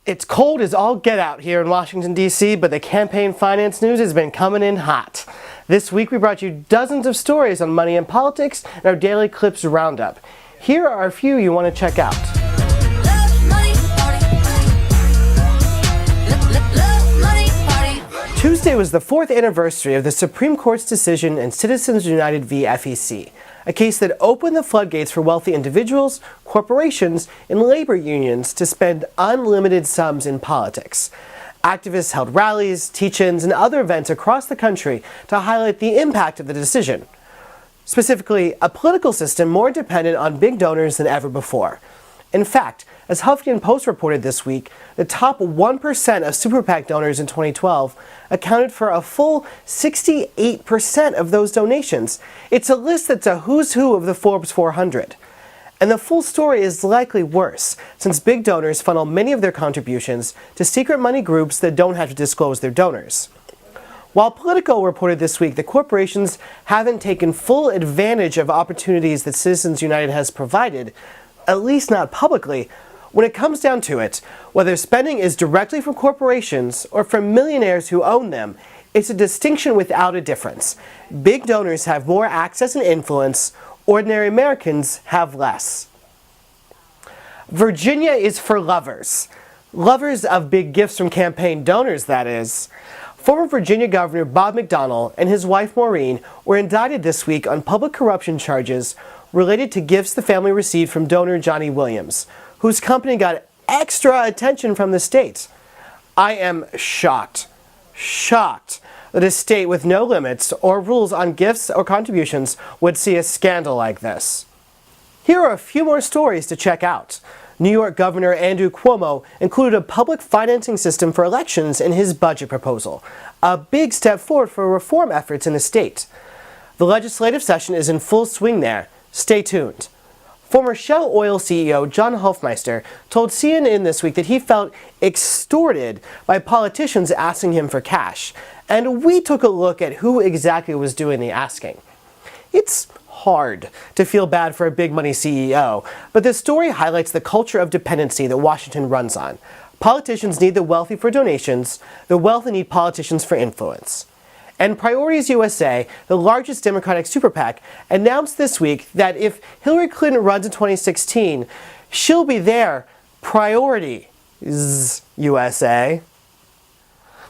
It's cold as all get out here in Washington, D.C., but the campaign finance news has been coming in hot. This week we brought you dozens of stories on money and politics in our Daily Clips Roundup. Here are a few you want to check out. Tuesday was the 4th anniversary of the Supreme Court's decision in Citizens United v. FEC, a case that opened the floodgates for wealthy individuals, corporations, and labor unions to spend unlimited sums in politics. Activists held rallies, teach-ins, and other events across the country to highlight the impact of the decision. Specifically, a political system more dependent on big donors than ever before. In fact, as Huffington Post reported this week, the top 1% of super PAC donors in 2012 accounted for a full 68% of those donations. It's a list that's a who's who of the Forbes 400. And the full story is likely worse, since big donors funnel many of their contributions to secret money groups that don't have to disclose their donors. While Politico reported this week that corporations haven't taken full advantage of opportunities that Citizens United has provided, at least not publicly, when it comes down to it, whether spending is directly from corporations or from millionaires who own them, it's a distinction without a difference. Big donors have more access and influence, ordinary Americans have less. Virginia is for lovers. Lovers of big gifts from campaign donors, that is. Former Virginia Governor Bob McDonnell and his wife Maureen were indicted this week on public corruption charges related to gifts the family received from donor Johnny Williams, whose company got extra attention from the state. I am shocked that a state with no limits or rules on gifts or contributions would see a scandal like this. Here are a few more stories to check out. New York Governor Andrew Cuomo included a public financing system for elections in his budget proposal, a big step forward for reform efforts in the state. The legislative session is in full swing there. Stay tuned. Former Shell Oil CEO John Hofmeister told CNN this week that he felt extorted by politicians asking him for cash, and we took a look at who exactly was doing the asking. It's hard to feel bad for a big money CEO, but this story highlights the culture of dependency that Washington runs on. Politicians need the wealthy for donations, the wealthy need politicians for influence. And Priorities USA, the largest Democratic super PAC, announced this week that if Hillary Clinton runs in 2016, she'll be there. Priorities USA.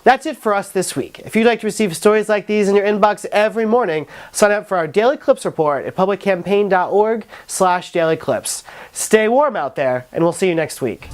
That's it for us this week. If you'd like to receive stories like these in your inbox every morning, sign up for our Daily Clips report at publiccampaign.org/dailyclips. Stay warm out there, and we'll see you next week.